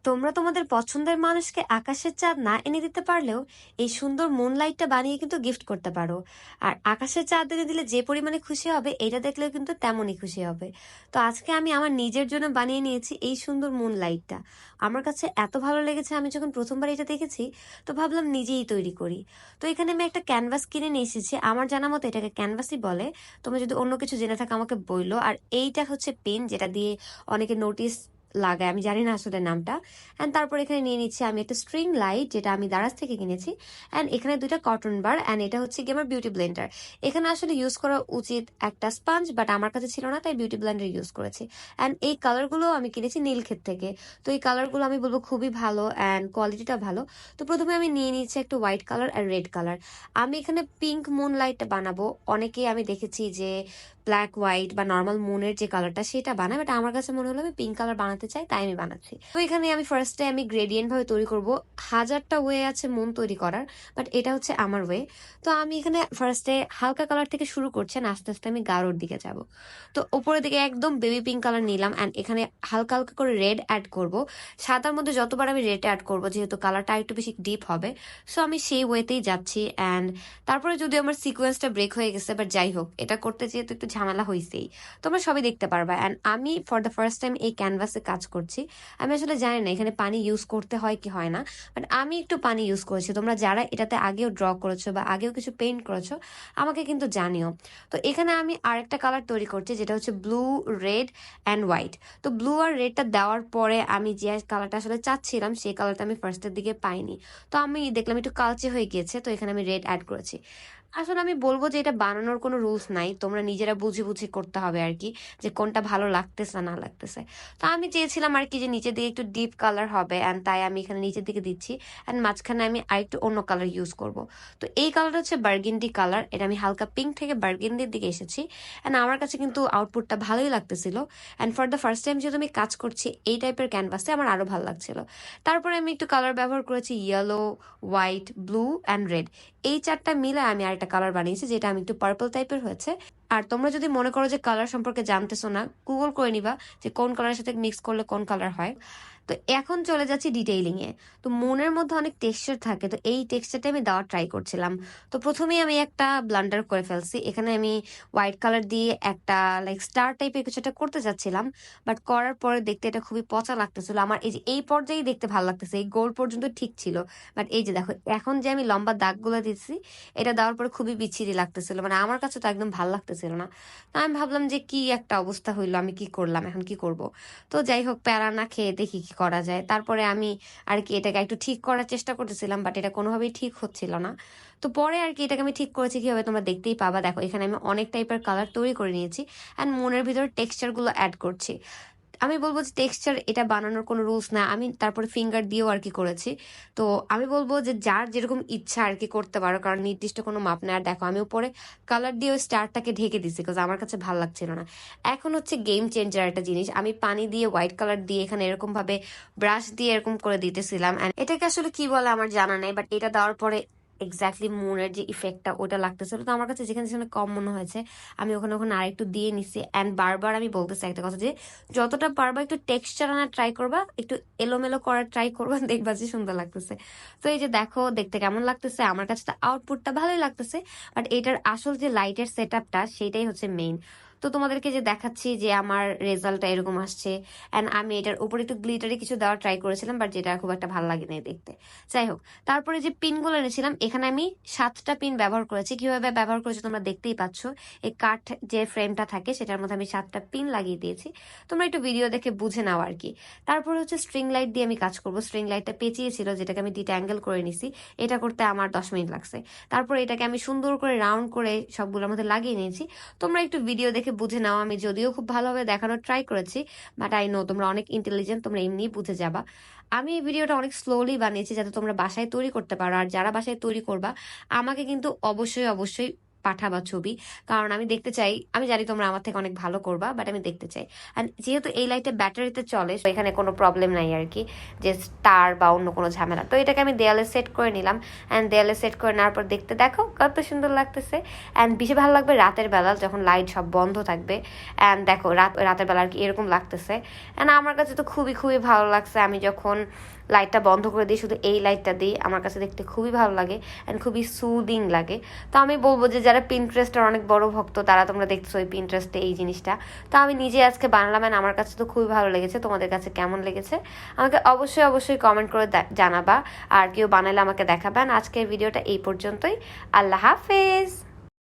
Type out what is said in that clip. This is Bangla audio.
তোমরা তোমাদের পছন্দের মানুষকে আকাশের চাঁদ না এনে দিতে পারলেও এই সুন্দর মুনলাইটটা বানিয়ে কিন্তু গিফট করতে পারো। আর আকাশের চাঁদ এনে দিলে যে পরিমাণে খুশি হবে এটা দেখলেও কিন্তু তেমনই খুশি হবে। তো আজকে আমি আমার নিজের জন্য বানিয়ে নিয়েছি এই সুন্দর মুনলাইটটা। আমার কাছে এত ভালো লেগেছে, আমি যখন প্রথমবার এটা দেখেছি তো ভাবলাম নিজেই তৈরি করি। তো এখানে আমি একটা ক্যানভাস কিনে নিয়ে এসেছি, আমার জানা মতো এটাকে ক্যানভাসই বলে। তোমরা যদি অন্য কিছু জেনে থাকো আমাকে বললো। আর এইটা হচ্ছে পেন, যেটা দিয়ে অনেকে নোটিস লাগায়, আমি জানি না আসলে নামটা। অ্যান্ড তারপর এখানে নিয়ে নিচ্ছি আমি একটা স্ট্রিং লাইট, যেটা আমি দারাজ থেকে কিনেছি। অ্যান্ড এখানে দুইটা কটন বার, অ্যান্ড এটা হচ্ছে কি আমার বিউটি ব্লেন্ডার। এখানে আসলে ইউজ করা উচিত একটা স্পঞ্জ, বাট আমার কাছে ছিল না, তাই বিউটি ব্লেন্ডার ইউজ করেছি। অ্যান্ড এই কালারগুলো আমি কিনেছি নীলক্ষেত থেকে। তো এই কালারগুলো আমি বলবো খুবই ভালো অ্যান্ড কোয়ালিটিটা ভালো। তো প্রথমে আমি নিয়ে নিচ্ছি একটা হোয়াইট কালার আর রেড কালার। আমি এখানে পিঙ্ক মুন লাইটটা বানাবো। অনেকেই আমি দেখেছি যে ব্ল্যাক হোয়াইট বা নর্মাল মুনের যে কালারটা সেটা বানায়, বাট আমার কাছে মনে হলো আমি পিঙ্ক কালার বানাতে চাই, তাই আমি বানাচ্ছি। তো এখানে আমি ফার্স্টে আমি গ্রেডিয়েন্ট ভাবে তৈরি করব। হাজারটা ওয়ে আছে মুন তৈরি করার, বাট এটা হচ্ছে আমার ওয়ে। তো আমি এখানে ফার্স্টে হালকা কালার থেকে শুরু করছি, আস্তে আস্তে আমি গাঢ়র দিকে যাব। তো উপরের দিকে একদম বেবি পিঙ্ক কালার নিলাম, অ্যান্ড এখানে হালকা হালকা করে রেড অ্যাড করব। সাদার মধ্যে যতবার আমি রেড অ্যাড করব, যেহেতু কালারটা একটু বেশি ডিপ হবে, সো আমি সেই ওয়েতেই যাচ্ছি। অ্যান্ড তারপরে যদি আমার সিকোয়েন্সটা ব্রেক হয়ে গেছে, বাট যাই হোক, এটা করতে যেহেতু একটু ঝামেলা হয়েছেই, তোমরা সবই দেখতে পারবা। অ্যান্ড আমি ফর দ্য ফার্স্ট টাইম এই ক্যানভাসে কাজ করছি। আমি আসলে জানি না এখানে পানি ইউজ করতে হয় কি হয় না, বাট আমি একটু পানি ইউজ করেছি। তোমরা যারা এটাতে আগেও ড্র করেছো বা আগেও কিছু পেইন্ট করেছো আমাকে কিন্তু জানিও। তো এখানে আমি আরেকটা কালার তৈরি করছি, যেটা হচ্ছে ব্লু, রেড অ্যান্ড হোয়াইট। তো ব্লু আর রেডটা দেওয়ার পরে আমি যে কালারটা আসলে চাচ্ছিলাম সেই কালারটা আমি ফার্স্টের দিকে পাইনি। তো আমি দেখলাম একটু কালচে হয়ে গিয়েছে, তো এখানে আমি রেড অ্যাড করেছি। আসলে আমি বলবো যে এটা বানানোর কোনো রুলস নাই, তোমরা নিজেরা বুঝে বুঝে করতে হবে আর কি, যে কোনটা ভালো লাগতেছে না লাগতেছে। তো আমি চেয়েছিলাম আর কি যে নিচের দিকে একটু ডিপ কালার হবে, অ্যান্ড তাই আমি এখানে নিচের দিকে দিচ্ছি। অ্যান্ড মাঝখানে আমি আরেকটু অন্য কালার ইউজ করব। তো এই কালারটা হচ্ছে বার্গেন্ডি কালার, এটা আমি হালকা পিঙ্ক থেকে বার্গেন্ডির দিকে এসেছি। অ্যান্ড আমার কাছে কিন্তু আউটপুটটা ভালোই লাগতেছিল। And for the first time যেহেতু আমি কাজ করছি এই টাইপের ক্যানভাসে, আমার আরো ভালো লাগছিল। তারপরে আমি একটু কালার ব্যবহার করেছি, yellow, white, blue and red. এই চারটা মিলে আমি আরেকটা কালার বানিয়েছি, যেটা আমি একটু পার্পল টাইপের হয়েছে। আর তোমরা যদি মনে করো যে কালার সম্পর্কে জানতেছো না, গুগল করে নিবা যে কোন কালারের সাথে মিক্স করলে কোন কালার হয়। তো এখন চলে যাচ্ছি ডিটেইলিং এ। তো মনের মধ্যে অনেক টেক্সচার থাকে, তো এই টেক্সচারটা আমি দেওয়ার ট্রাই করছিলাম। তো প্রথমেই আমি একটা ব্লান্ডার করে ফেলছি। এখানে আমি হোয়াইট কালার দিয়ে একটা লাইক স্টার টাইপের কিছু একটা করতে চাচ্ছিলাম, বাট করার পরে দেখতে এটা খুবই পচা লাগতেছিল আমার। এই যে এই পর্যায়ে দেখতে ভালো লাগতেছে, এই গোল পর্যন্ত ঠিক ছিল, বাট এই যে দেখো এখন যে আমি লম্বা দাগগুলো দিচ্ছি, এটা দেওয়ার পরে খুবই বিচ্ছিরি লাগতেছিল, মানে আমার কাছে তো একদম ভালো লাগতেছিল না। তো আমি ভাবলাম যে কি একটা অবস্থা হইলো, আমি কি করলাম, এখন কি করব। তো যাই হোক, প্যারা না খেয়ে দেখি কি করা যায়। তারপরে আমি আর কি এটাকে একটু ঠিক করার চেষ্টা করতেছিলাম, বাট এটা কোনোভাবেই ঠিক হচ্ছিল না। তো পরে আর কি এটাকে আমি ঠিক করেছি কিভাবে, তোমরা দেখতেই পাবা। দেখো এখানে আমি অনেক টাইপের কালার তৈরি করে নিয়েছি, অ্যান্ড মনের ভিতরে টেক্সচার গুলো অ্যাড করছি। আমি বলবো যে টেক্সচার এটা বানানোর কোনো রুলস না, আমি তারপরে ফিঙ্গার দিয়েও আর কি করেছি। তো আমি বলবো যে যার যেরকম ইচ্ছা আর কি করতে পারো, কারণ নির্দিষ্ট কোনো মাপ নেই। আর দেখো আমি উপরে কালার দিয়ে ওই স্টারটাকে ঢেকে দিছি, বিকজ আমার কাছে ভালো লাগছিল না। এখন হচ্ছে গেম চেঞ্জার একটা জিনিস, আমি পানি দিয়ে হোয়াইট কালার দিয়ে এখানে এরকম ভাবে ব্রাশ দিয়ে এরকম করে দিতেছিলাম। এন্ড এটাকে আসলে কি বলে আমার জানা নেই, বাট এটা দেওয়ার পরে এক্স্যাক্টলি মুনের যে ইফেক্টটা ওটা লাগতেছিল। তো আমার কাছে যেখানে যেখানে কম মনে হয়েছে আমি ওখানে ওখানে আরেকটু দিয়ে নিছি। অ্যান্ড বারবার আমি বলতেছি একটা কথা, যে যতটা পারবা একটু টেক্সচার আনার ট্রাই করবা, একটু এলোমেলো করার ট্রাই করবা, দেখবা যে সুন্দর লাগতেছে। তো এই যে দেখো দেখতে কেমন লাগতেছে, আমার কাছে তো আউটপুটটা ভালোই লাগতেছে, বাট এটার আসল যে লাইটের সেট আপটা সেটাই হচ্ছে মেইন। তো তোমাদেরকে যে দেখাচ্ছি যে আমার রেজাল্টটা এরকম আসছে। অ্যান্ড আমি এটার উপরে একটু গ্লিটারি কিছু দেওয়ার ট্রাই করেছিলাম, বাট যেটা খুব একটা ভালো লাগে না দেখতে। যাই হোক, তারপরে যে পিনগুলো এনেছিলাম, এখানে আমি 7টা পিন ব্যবহার করেছি। কিভাবে ব্যবহার করেছি তোমরা দেখতেই পাচ্ছ। এই কাঠ যে ফ্রেমটা থাকে সেটার মধ্যে আমি 7টা পিন লাগিয়ে দিয়েছি। তোমরা একটু ভিডিও দেখে বুঝে নাও আর কি। তারপরে হচ্ছে স্ট্রিং লাইট দিয়ে আমি কাজ করবো। স্ট্রিং লাইটটা পেঁচিয়েছিল, যেটাকে আমি ডিট্যাঙ্গেল করে নিছি। এটা করতে আমার 10 মিনিট লাগছে। তারপরে এটাকে আমি সুন্দর করে রাউন্ড করে সবগুলোর মধ্যে লাগিয়ে নিয়েছি। তোমরা একটু ভিডিও দেখে বুঝে নাও, আমি যদিও খুব ভালোভাবে দেখানোর ট্রাই করেছি, বাট আই নো তোমরা অনেক ইন্টেলিজেন্ট, তোমরা এমনি বুঝে যাবা। আমি এই ভিডিওটা অনেক স্লোলি বানিয়েছি যাতে তোমরা বাসায় তৈরি করতে পারো। আর যারা বাসায় তৈরি করবা আমাকে কিন্তু অবশ্যই অবশ্যই পাঠাবা ছবি, কারণ আমি দেখতে চাই। আমি জানি তোমরা আমার থেকে অনেক ভালো করবা, বাট আমি দেখতে চাই। অ্যান্ড যেহেতু এই লাইটটা ব্যাটারিতে চলে, এখানে কোনো প্রবলেম নাই আর কি, যে তার বা অন্য কোনো ঝামেলা। তো এটাকে আমি দেয়ালে সেট করে নিলাম, অ্যান্ড দেয়ালে সেট করে নেওয়ার পর দেখতে দেখো কত সুন্দর লাগতেছে। অ্যান্ড বেশি ভালো লাগবে রাতের বেলা, যখন লাইট সব বন্ধ থাকবে। অ্যান্ড দেখো রাতের বেলা আর কি এরকম লাগতেছে। অ্যান্ড আমার কাছে তো খুবই খুবই ভালো লাগছে। আমি যখন লাইটটা বন্ধ করে দিই, শুধু এই লাইটটা দিই, আমার কাছে দেখতে খুবই ভালো লাগে অ্যান্ড খুবই সুদিং লাগে। তো আমি বলবো যে যারা পিন্টারেস্টের অনেক বড় ভক্ত, তারা তোমরা দেখছো ওই পিন্টারেস্টে এই জিনিসটা। তো আমি নিজে আজকে বানালাম, অ্যান্ড আমার কাছে তো খুবই ভালো লেগেছে। তোমাদের কাছে কেমন লেগেছে আমাকে অবশ্যই অবশ্যই কমেন্ট করে জানাবা, আর কেউ বানালে আমাকে দেখাবেন। আজকের ভিডিওটা এই পর্যন্তই। আল্লাহ হাফেজ।